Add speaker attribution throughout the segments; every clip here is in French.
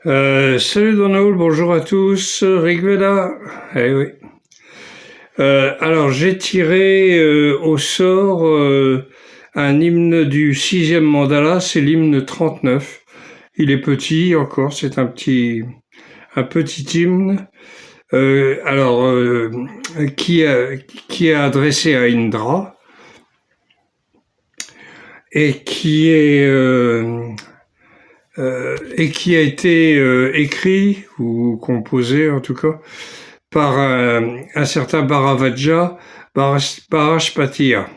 Speaker 1: Salut Donald, bonjour à tous, Rigveda. Eh oui. Alors j'ai tiré au sort un hymne du sixième mandala, c'est l'hymne 39. Il est petit encore, c'est un petit hymne. Alors qui est adressé à Indra et qui a été écrit ou composé en tout cas par un certain Bharavaja Bharashpatiya.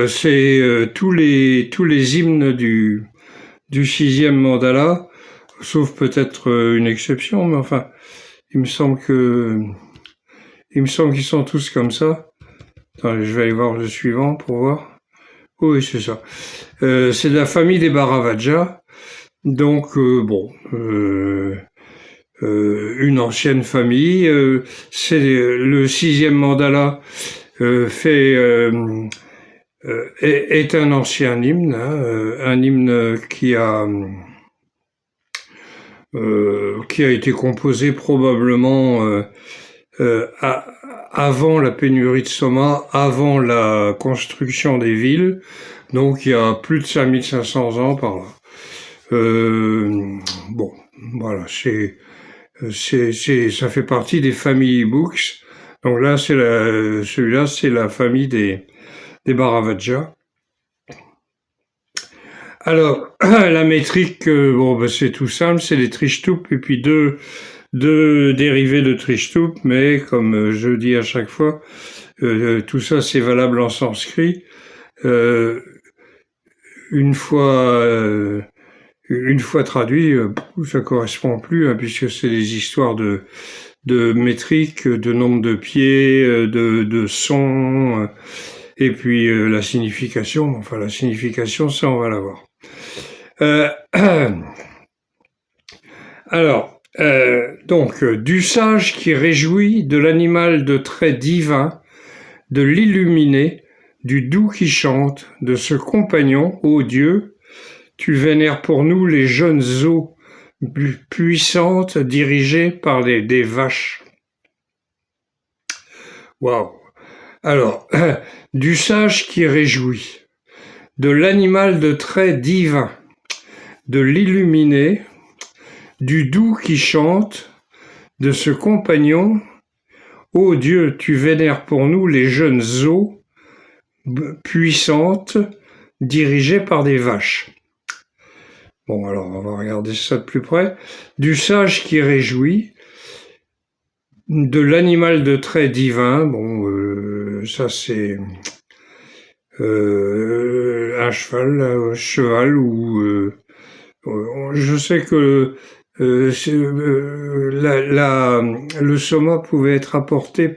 Speaker 1: C'est tous les hymnes du sixième mandala, sauf peut-être une exception, mais enfin, il me semble que il me semble qu'ils sont tous comme ça. Attendez, je vais aller voir le suivant pour voir. Oui, c'est ça. C'est de la famille des Bharavaja. Donc, une ancienne famille. C'est le sixième mandala est un ancien hymne, hein, un hymne qui a été composé probablement avant la pénurie de Soma, avant la construction des villes, donc il y a plus de 5500 ans par là. Bon, voilà, ça fait partie des family books. Donc là, celui-là, c'est la famille des Bharavaja. Alors, la métrique, c'est tout simple, c'est les Trishtup et puis deux dérivés de Trishtup, mais comme je dis à chaque fois, tout ça c'est valable en sanskrit. Une fois traduit, ça correspond plus, hein, puisque c'est des histoires de métrique, de nombre de pieds, de sons, et puis la signification. Enfin, la signification, ça, on va la voir. Alors, donc, du sage qui réjouit, de l'animal de trait divin, de l'illuminé, du doux qui chante, de ce compagnon, ô Dieu, tu vénères pour nous les jeunes eaux puissantes dirigées par des vaches. Waouh! Alors, du sage qui réjouit, de l'animal de trait divin, de l'illuminé, du doux qui chante, de ce compagnon, ô Dieu, tu vénères pour nous les jeunes eaux puissantes dirigées par des vaches. Bon, alors on va regarder ça de plus près. Du sage qui réjouit, de l'animal de trait divin, ça c'est un cheval ou je sais que le soma pouvait être apporté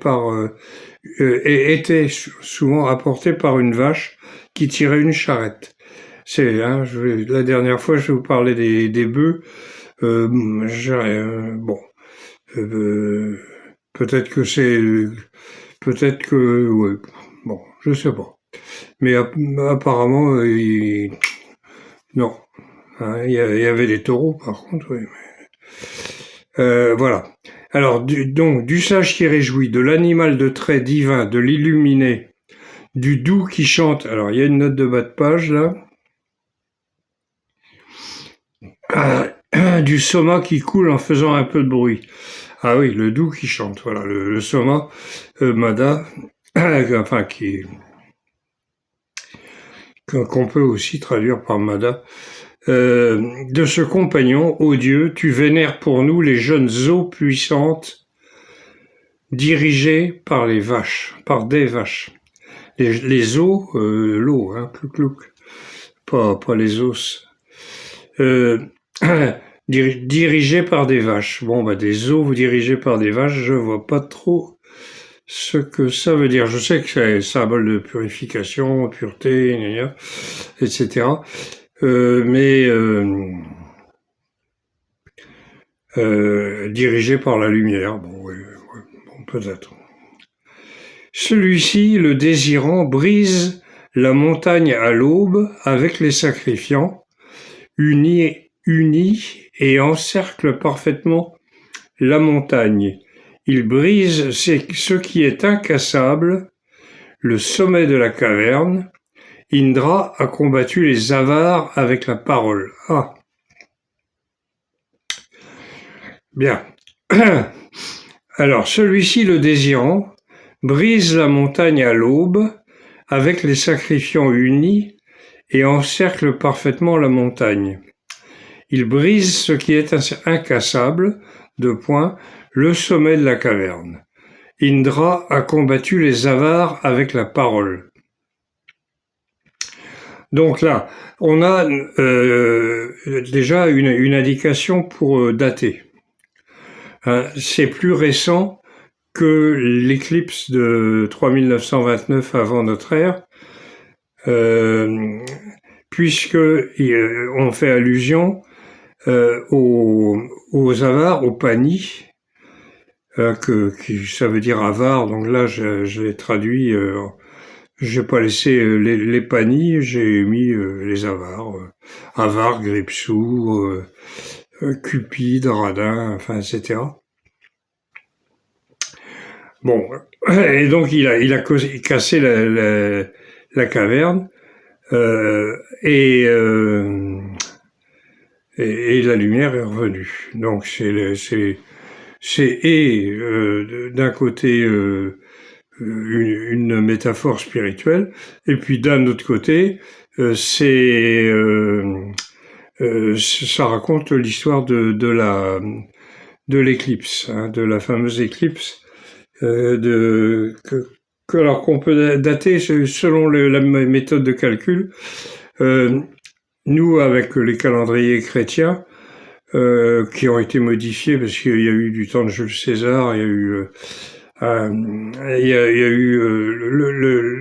Speaker 1: et était souvent apporté par une vache qui tirait une charrette. La dernière fois, je vous parlais des bœufs. Peut-être que, ouais, bon, je sais pas. Mais apparemment, non. Hein, il y avait des taureaux, par contre, oui. Voilà. Alors, du sage qui réjouit, de l'animal de trait divin, de l'illuminé, du doux qui chante. Alors, il y a une note de bas de page, là. Du soma qui coule en faisant un peu de bruit. Ah oui, le doux qui chante, voilà, le soma, mada, enfin, qu'on peut aussi traduire par mada. De ce compagnon, ô Dieu, tu vénères pour nous les jeunes eaux puissantes, dirigées par les vaches, par des vaches. Les eaux, l'eau, hein, clouc, pas les os. Dirigées par des vaches. Bon, des eaux dirigées par des vaches, je vois pas trop ce que ça veut dire. Je sais que c'est un symbole de purification, pureté, etc. Dirigé par la lumière, bon, peut-être. Celui-ci, le désirant, brise la montagne à l'aube avec les sacrifiants, unit et encercle parfaitement la montagne. Il brise ce qui est incassable, le sommet de la caverne. Indra a combattu les avares avec la parole. Ah. Bien. Alors, celui-ci, le désirant, brise la montagne à l'aube avec les sacrifiants unis et encercle parfaitement la montagne. Il brise ce qui est incassable, le sommet de la caverne. Indra a combattu les avares avec la parole. Donc là, on a déjà une indication pour dater. C'est plus récent que l'éclipse de 3929 avant notre ère, puisque on fait allusion aux avares, aux panis, qui ça veut dire avare. Donc là, je l'ai traduit. J'ai pas laissé les panis, j'ai mis les avares, avare, Gripsou, Cupide, Radin, enfin, etc. Bon, et donc il a cassé la caverne et la lumière est revenue. Donc c'est d'un côté une métaphore spirituelle, et puis d'un autre côté ça raconte l'histoire de l'éclipse, de la fameuse éclipse alors qu'on peut dater selon la méthode de calcul. Nous, avec les calendriers chrétiens, qui ont été modifiés parce qu'il y a eu du temps de Jules César, il y a eu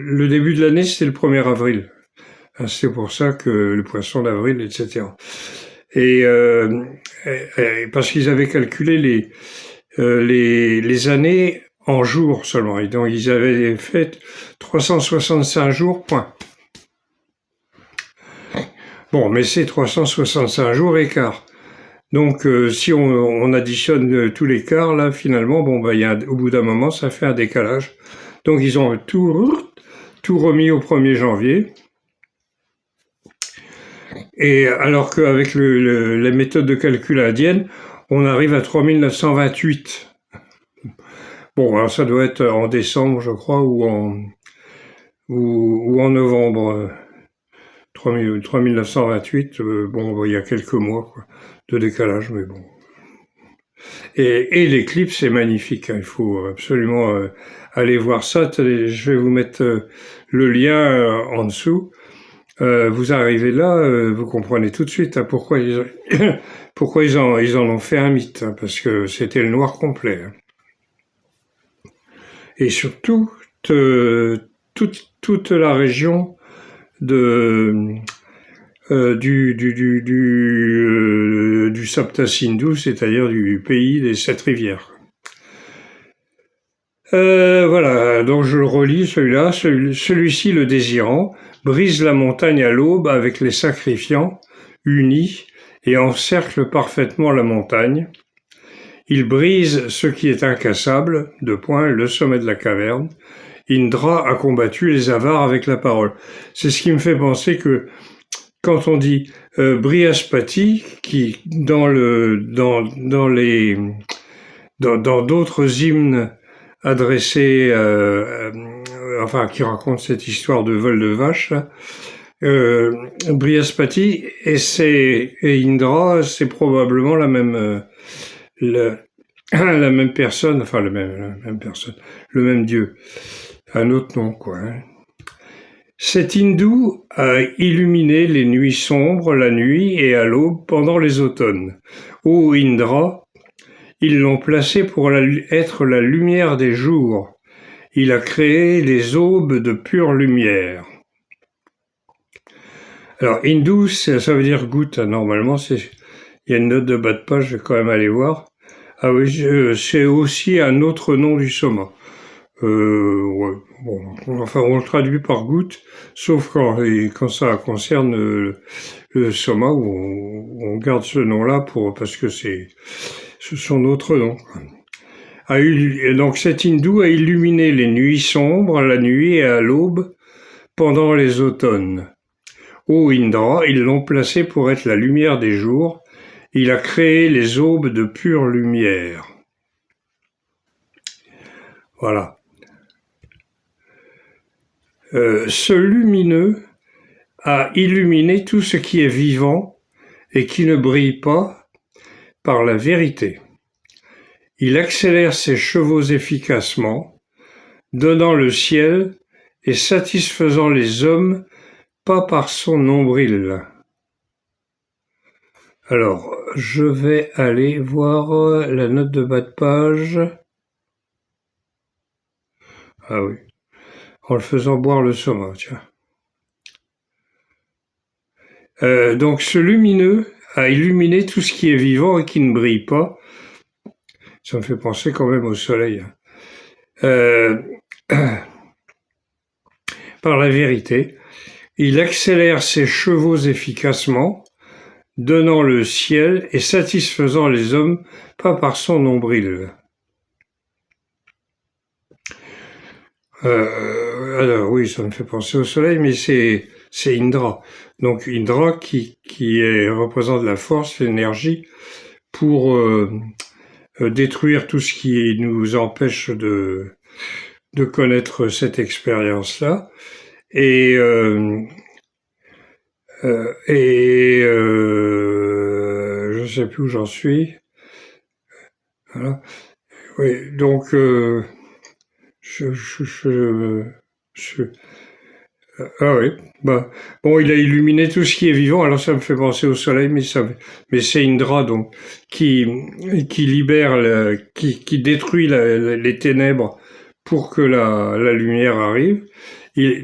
Speaker 1: le début de l'année, c'était le 1er avril. C'est pour ça que le poisson d'avril, etc. Et parce qu'ils avaient calculé les années en jours seulement. Et donc, ils avaient fait 365 jours, point. Bon, mais c'est 365 jours et quart. Donc, si on additionne tous les quarts, là, finalement, bon, bah, au bout d'un moment, ça fait un décalage. Donc, ils ont tout remis au 1er janvier. Et alors qu'avec la méthode de calcul indienne, on arrive à 3928. Bon, alors ça doit être en décembre, je crois, ou en novembre. 3928, bon, il y a quelques mois quoi, de décalage, mais bon. Et l'éclipse est magnifique, hein, il faut absolument aller voir ça. Je vais vous mettre le lien en dessous. Vous arrivez là, vous comprenez tout de suite pourquoi ils en ont fait un mythe, hein, parce que c'était le noir complet. Hein. Et surtout, toute la région du Sapta Sindhu, c'est-à-dire du pays des 7 rivières. Voilà, donc je le relis celui-là. Celui-ci, le désirant, brise la montagne à l'aube avec les sacrifiants unis et encercle parfaitement la montagne. Il brise ce qui est incassable, le sommet de la caverne. Indra a combattu les avares avec la parole. C'est ce qui me fait penser que quand on dit Brihaspati, qui dans d'autres hymnes adressés, qui racontent cette histoire de vol de vache, Brihaspati et Indra, c'est probablement la même personne, enfin la même personne, le même dieu, un autre nom quoi. Hein. Cet hindou a illuminé les nuits sombres la nuit et à l'aube pendant les automnes. Ô Indra, ils l'ont placé pour être la lumière des jours. Il a créé les aubes de pure lumière. Alors hindou, ça veut dire goutte. Normalement, il y a une note de bas de page, je vais quand même aller voir. Ah oui, c'est aussi un autre nom du soma. Ouais, bon, enfin, on le traduit par goutte, sauf quand ça concerne le soma, où on garde ce nom-là parce que ce sont d'autres noms. Et donc cet hindou a illuminé les nuits sombres, la nuit et à l'aube, pendant les automnes. Ô Indra, ils l'ont placé pour être la lumière des jours. Il a créé les aubes de pure lumière. Voilà. Ce lumineux a illuminé tout ce qui est vivant et qui ne brille pas par la vérité. Il accélère ses chevaux efficacement, donnant le ciel et satisfaisant les hommes, pas par son nombril. Alors, je vais aller voir la note de bas de page. Ah oui, en le faisant boire le soma, tiens. Donc ce lumineux a illuminé tout ce qui est vivant et qui ne brille pas. Ça me fait penser quand même au soleil. Par la vérité, il accélère ses chevaux efficacement, donnant le ciel et satisfaisant les hommes, pas par son nombril. Alors oui, ça me fait penser au soleil, mais c'est Indra. Donc Indra qui représente la force, l'énergie, pour détruire tout ce qui nous empêche de connaître cette expérience-là. Et je sais plus où j'en suis. Voilà. Oui, donc ah oui, bah bon, il a illuminé tout ce qui est vivant. Alors ça me fait penser au soleil, mais c'est Indra donc qui libère, qui détruit les ténèbres pour que la lumière arrive.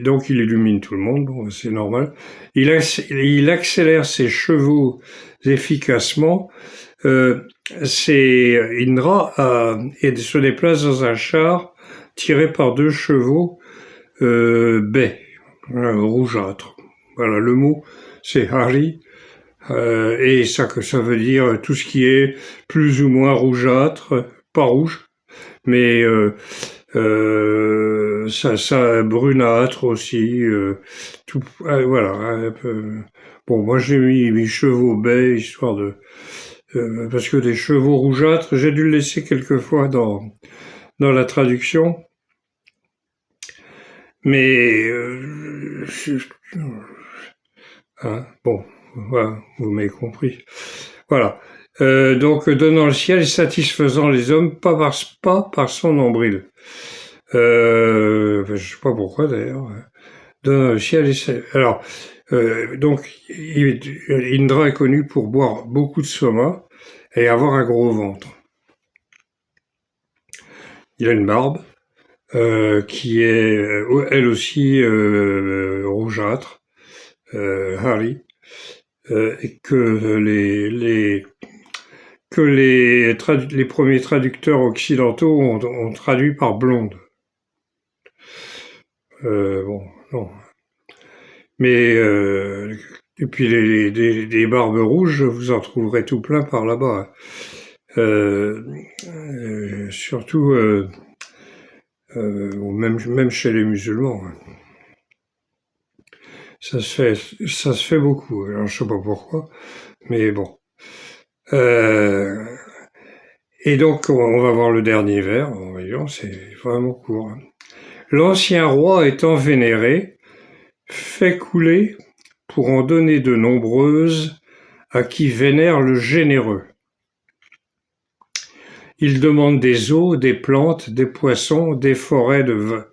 Speaker 1: Donc il illumine tout le monde, bon, c'est normal. Il accélère ses chevaux efficacement. C'est Indra et se déplace dans un char tiré par 2 chevaux baies, rougeâtres. Voilà, le mot c'est Hari, et ça veut dire tout ce qui est plus ou moins rougeâtre, pas rouge, mais ça brunâtre aussi, tout, voilà, un peu. Bon, moi j'ai mis mes chevaux baies histoire de parce que des chevaux rougeâtres, j'ai dû le laisser quelquefois dans la traduction, mais bon, voilà, vous m'avez compris. Voilà. Donc donnant le ciel et satisfaisant les hommes, pas par son nombril. Je sais pas pourquoi d'ailleurs. Donnant le ciel et alors donc Indra est connu pour boire beaucoup de soma et avoir un gros ventre. Il a une barbe qui est elle aussi rougeâtre, Hari, et que les premiers traducteurs occidentaux ont traduit par blonde. Bon, non. Mais et puis les barbes rouges, vous en trouverez tout plein par là-bas. Surtout même chez les musulmans. Ça se fait beaucoup. Alors je sais pas pourquoi, mais bon. Et donc on va voir le dernier vers. Voyons, c'est vraiment court. L'ancien roi étant vénéré, fait couler pour en donner de nombreuses à qui vénère le généreux. Il demande des eaux, des plantes, des poissons, des forêts de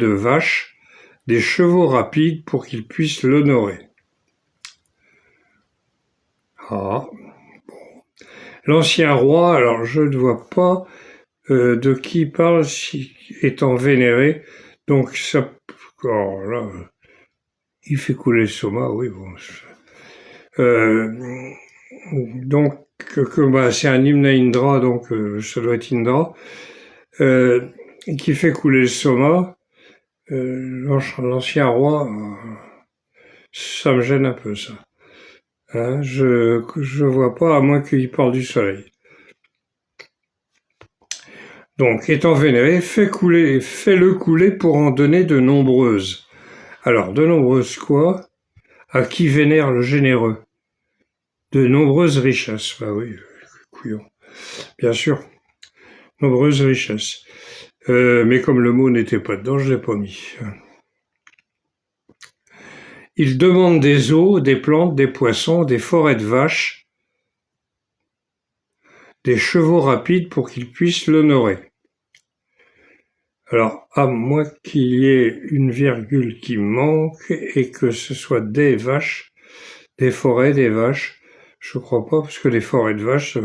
Speaker 1: vaches, des chevaux rapides pour qu'ils puissent l'honorer. Ah, bon. L'ancien roi, alors je ne vois pas de qui il parle étant vénéré, donc ça, oh là, il fait couler le soma, oui, bon. Donc, c'est un hymne à Indra, donc ça doit être Indra. qui fait couler le Soma, l'ancien roi, ça me gêne un peu, ça. Hein, je vois pas, à moins qu'il parle du soleil. Donc, étant vénéré, fais-le couler pour en donner de nombreuses. Alors, de nombreuses quoi? À qui vénère le généreux? De nombreuses richesses. Bah oui, couillon. Bien sûr, nombreuses richesses. Mais comme le mot n'était pas dedans, je l'ai pas mis. Il demande des eaux, des plantes, des poissons, des forêts de vaches, des chevaux rapides pour qu'ils puissent l'honorer. Alors, à moins qu'il y ait une virgule qui manque et que ce soit des vaches, des forêts, des vaches, je crois pas, parce que les forêts de vaches,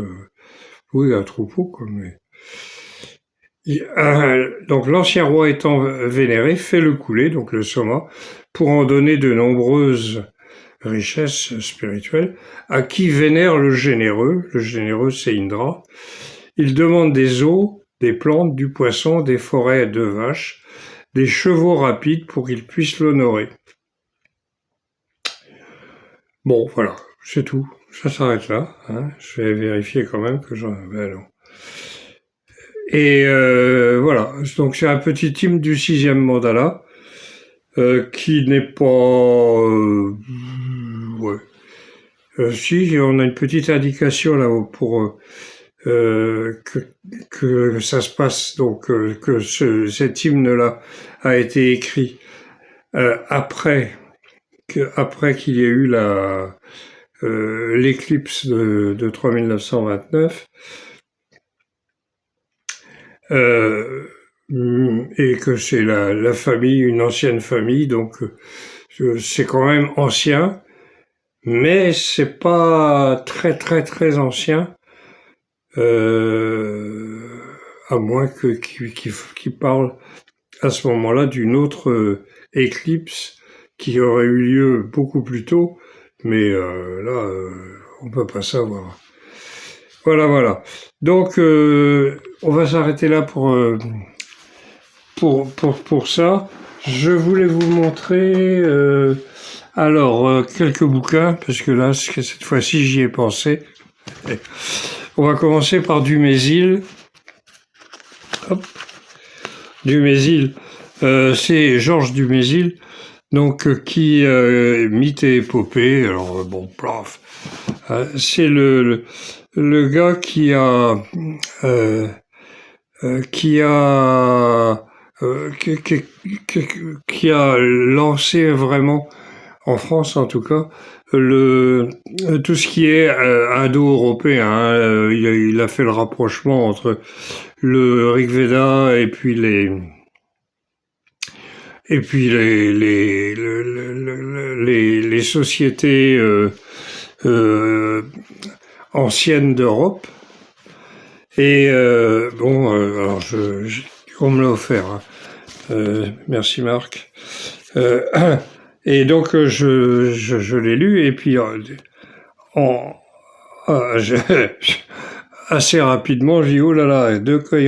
Speaker 1: oui, un troupeau, quoi, mais... Donc l'ancien roi étant vénéré, fait le couler, donc le Soma, pour en donner de nombreuses richesses spirituelles, à qui vénère le généreux c'est Indra. Il demande des eaux, des plantes, du poisson, des forêts de vaches, des chevaux rapides pour qu'ils puissent l'honorer. Bon, voilà, c'est tout. Ça s'arrête là. Hein. Je vais vérifier quand même que j'en... Ben non. Et voilà, donc c'est un petit hymne du 6e mandala qui n'est pas... ouais. Si, on a une petite indication là pour que ça se passe, donc que cet hymne-là a été écrit après qu'il y ait eu l'éclipse de 3929. Et que c'est la famille, une ancienne famille, donc c'est quand même ancien, mais c'est pas très très très ancien, à moins qu'il parle à ce moment-là d'une autre éclipse qui aurait eu lieu beaucoup plus tôt, mais là on peut pas savoir. Voilà. Donc, on va s'arrêter là pour ça. Je voulais vous montrer, quelques bouquins, parce que là, cette fois-ci, j'y ai pensé. On va commencer par Dumézil. Hop. Dumézil, c'est Georges Dumézil, donc qui mythe et épopée. Alors bon, plaf. C'est le gars qui a lancé vraiment, en France en tout cas, tout ce qui est indo-européen. Il a fait le rapprochement entre le Rig Veda et puis les sociétés anciennes d'Europe. Et alors on me l'a offert. Hein. Merci Marc. Et donc je l'ai lu et puis assez rapidement j'ai dit oh là là, de quoi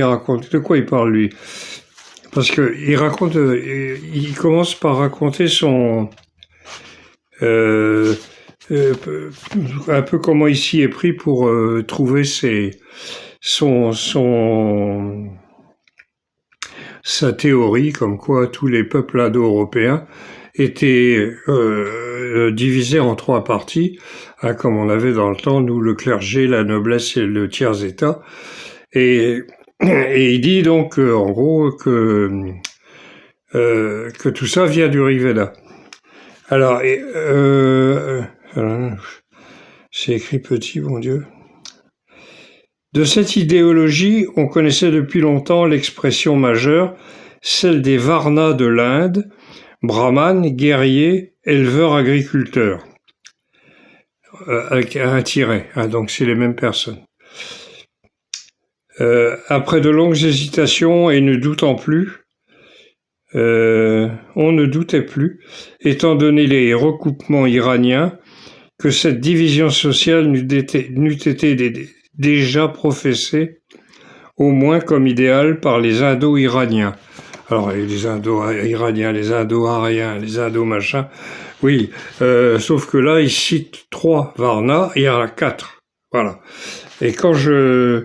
Speaker 1: il parle lui, parce que il commence par raconter son un peu comment il s'y est pris pour trouver sa théorie, comme quoi tous les peuples indo-européens étaient divisés en 3 parties, hein, comme on avait dans le temps, nous, le clergé, la noblesse et le tiers-état. Et il dit donc, en gros, que tout ça vient du Rig Veda. Alors, c'est écrit petit, mon Dieu. De cette idéologie, on connaissait depuis longtemps l'expression majeure, celle des Varnas de l'Inde, brahmanes, guerriers, éleveurs, agriculteurs. Avec un tiret, hein, donc c'est les mêmes personnes. Après de longues hésitations et ne doutant plus, on ne doutait plus, étant donné les recoupements iraniens, que cette division sociale n'eût été déjà professée au moins comme idéal par les Indo-Iraniens. Alors, les Indo-Iraniens, les Indo-Ariens, les Indo-machins, oui, sauf que là, ils citent 3 Varna, et il y en a 4. Voilà. Et quand j'ai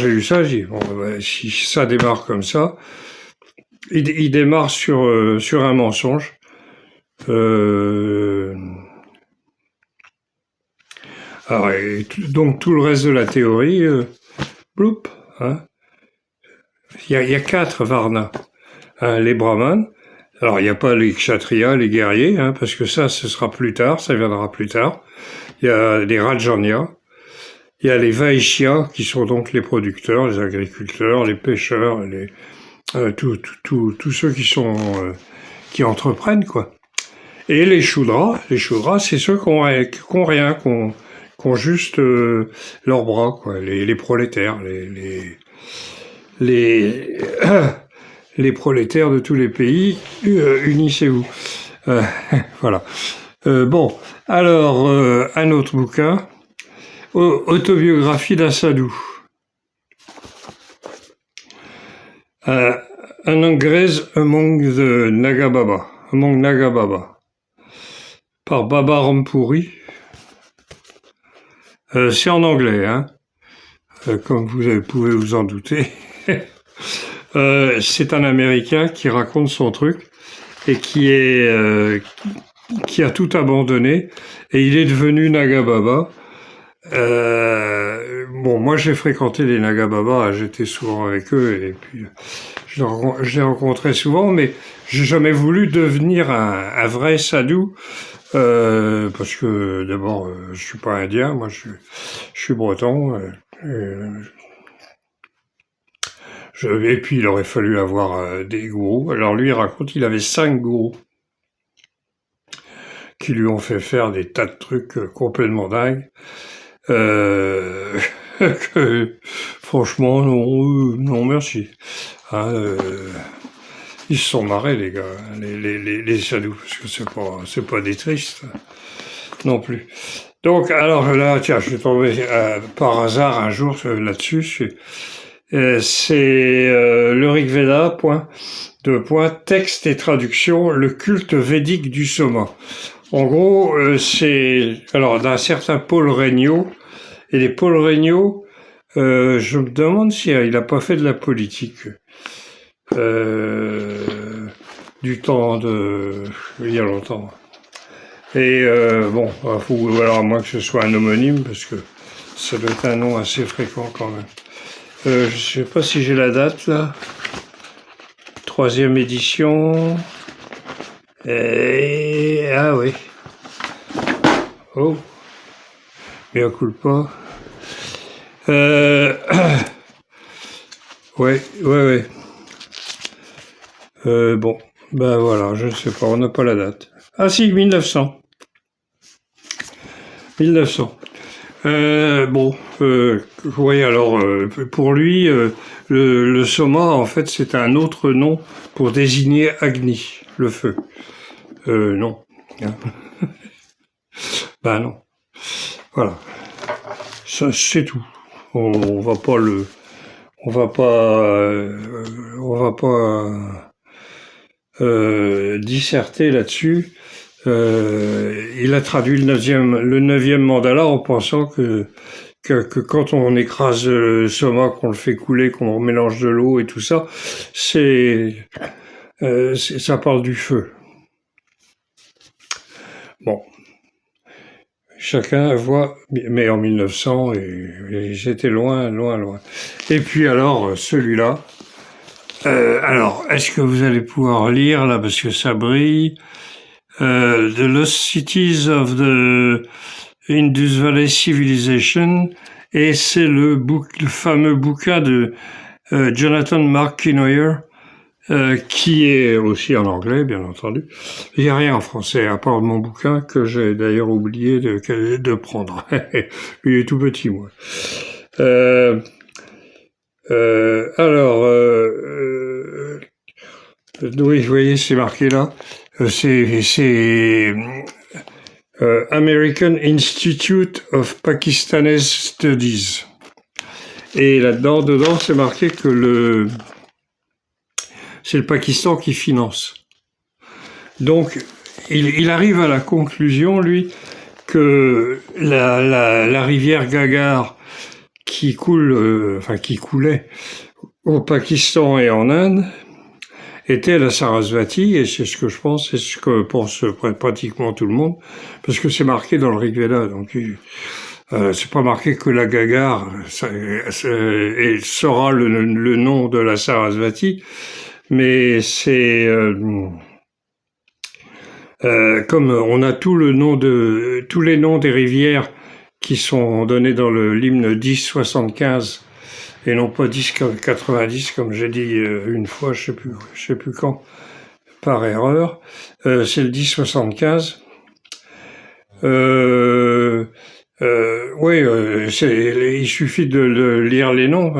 Speaker 1: lu ça, j'ai dit, bon, ben, si ça démarre comme ça, il démarre sur un mensonge. Alors, donc tout le reste de la théorie, bloup, hein. Il y a 4 Varna. Hein, les brahmanes. Alors, il n'y a pas les kshatriyas, les guerriers, hein, parce que ça, ce sera plus tard, ça viendra plus tard. Il y a les rajanyas. Il y a les vaishyas, qui sont donc les producteurs, les agriculteurs, les pêcheurs, tous ceux qui entreprennent, quoi. Et les shudras, c'est ceux qui ont rien, qui ont juste leurs bras, quoi. Les prolétaires, les les prolétaires de tous les pays, unissez-vous. Voilà. Bon, alors un autre bouquin, autobiographie d'Assadou. An Angrez among Nagababa, par Baba Rampuri. C'est en anglais, hein, comme vous pouvez vous en douter. C'est un Américain qui raconte son truc et qui a tout abandonné et il est devenu Nagababa. Bon, moi j'ai fréquenté les Nagababa, j'étais souvent avec eux et puis je les rencontrais souvent, mais j'ai jamais voulu devenir un vrai sadhu parce que d'abord je suis pas indien, moi je suis breton. Et puis il aurait fallu avoir des gourous. Alors lui il raconte qu'il avait 5 gourous qui lui ont fait faire des tas de trucs complètement dingues. Franchement, non merci. Hein, ils se sont marrés les gars, les sadhus, parce que c'est pas des tristes non plus. Donc alors là, tiens, je suis tombé par hasard un jour là-dessus. C'est le Rig Veda, texte et traduction, le culte védique du Soma. En gros, c'est alors d'un certain Paul Regnault, et les Paul Regnault, je me demande si il a pas fait de la politique du temps il y a longtemps. Et bon, alors à moins que ce soit un homonyme, parce que ça doit être un nom assez fréquent quand même. Je sais pas si j'ai la date là. 3e édition. Ah oui. Oh. Mea culpa. Ouais. Bon. Ben voilà, je ne sais pas, on n'a pas la date. Ah si, 1900. 1900. Bon, oui, alors, pour lui, le Soma, en fait, c'est un autre nom pour désigner Agni, le feu. Non. Ben non. Voilà. Ça, c'est tout. On va pas disserter là-dessus. Il a traduit le 9e mandala en pensant que quand on écrase le soma, qu'on le fait couler, qu'on mélange de l'eau et tout ça, ça parle du feu. Bon. Chacun voit, mais en 1900, et j'étais loin. Et puis alors, celui-là, alors, est-ce que vous allez pouvoir lire, là, parce que ça brille, The Lost Cities of the Indus Valley Civilization, et c'est le fameux bouquin de Jonathan Mark Kenoyer, qui est aussi en anglais, bien entendu. Il n'y a rien en français, à part mon bouquin, que j'ai d'ailleurs oublié de prendre. Lui est tout petit, moi. Oui, vous voyez, c'est marqué là. C'est American Institute of Pakistanese Studies. Et dedans, c'est marqué que c'est le Pakistan qui finance. Donc, il arrive à la conclusion, lui, que la rivière Gagar qui qui coulait au Pakistan et en Inde, était la Sarasvati, et c'est ce que je pense, c'est ce que pense pratiquement tout le monde, parce que c'est marqué dans le Rig Veda, donc c'est pas marqué que la Gagar sera le nom de la Sarasvati, mais c'est comme on a tous les noms des rivières qui sont donnés dans l'hymne 10-75 et non pas 10-90 comme j'ai dit une fois, je sais plus quand, par erreur. C'est le 10-75. Oui, il suffit de lire les noms,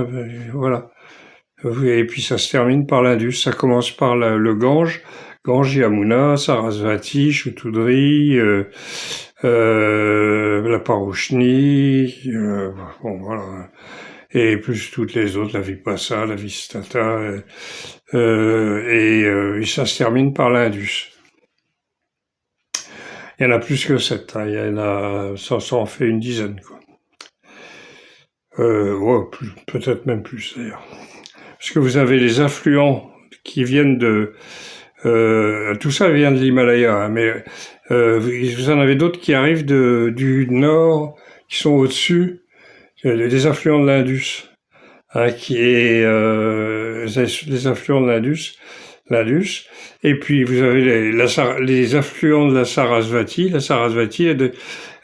Speaker 1: voilà. Et puis ça se termine par l'Indus. Ça commence par le Gange, Yamuna, Sarasvati, Shutudri, la Parouchni, bon voilà, et plus toutes les autres, la Vipassana, la Vistata, et ça se termine par l'Indus. Il y en a plus que 7, hein. Il y en a, ça en fait une dizaine, quoi. Ouais, peut-être même plus d'ailleurs. Parce que vous avez les affluents qui viennent tout ça vient de l'Himalaya, hein, mais vous en avez d'autres qui arrivent du nord, qui sont au-dessus, des affluents de l'Indus, hein, qui est les affluents de l'Indus. Et puis vous avez les affluents de la Sarasvati. La Sarasvati,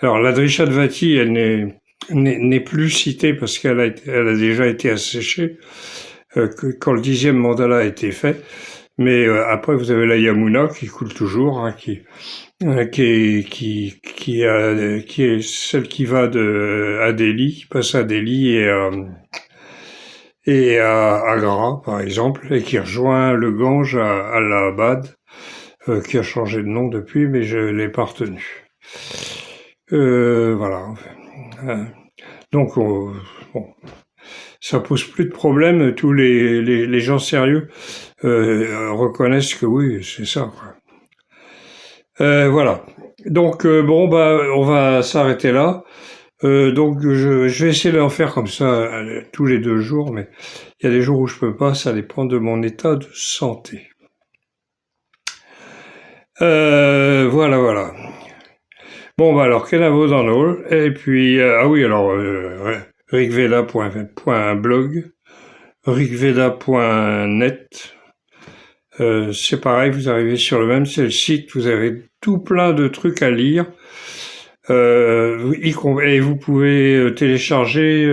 Speaker 1: alors la Drishadvati, elle n'est plus citée parce qu'elle a déjà été asséchée quand le 10e mandala a été fait. Mais après, vous avez la Yamuna qui coule toujours, hein, qui est celle qui va à Delhi, qui passe à Delhi et à Agra, par exemple, et qui rejoint le Gange à Allahabad, qui a changé de nom depuis, mais je l'ai pas retenu. Voilà. Donc, bon, ça pose plus de problème. Tous les gens sérieux reconnaissent que oui, c'est ça, quoi. Voilà. Donc bon, on va s'arrêter là. Donc je vais essayer d'en faire comme ça tous les 2 jours, mais il y a des jours où je peux pas, ça dépend de mon état de santé. Voilà. Bon, alors, Kenavo dans l'eau, et puis, ah oui, alors, rigveda.blog, rigveda.net, c'est pareil, vous arrivez sur le même, c'est le site, vous avez tout plein de trucs à lire, et vous pouvez télécharger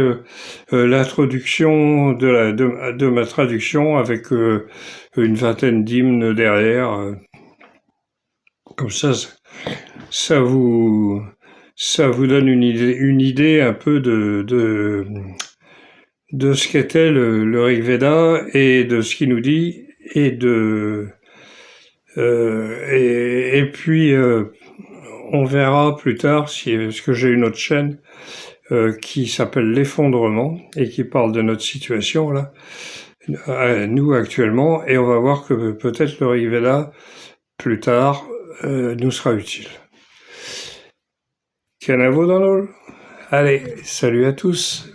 Speaker 1: l'introduction de ma traduction avec une vingtaine d'hymnes derrière. Comme ça vous donne une idée un peu de ce qu'était le Rig Veda et de ce qu'il nous dit et puis on verra plus tard parce que j'ai une autre chaîne qui s'appelle l'effondrement et qui parle de notre situation là, nous actuellement, et on va voir que peut-être le Rig Veda plus tard nous sera utile. Canavo dans l'eau. Allez, salut à tous.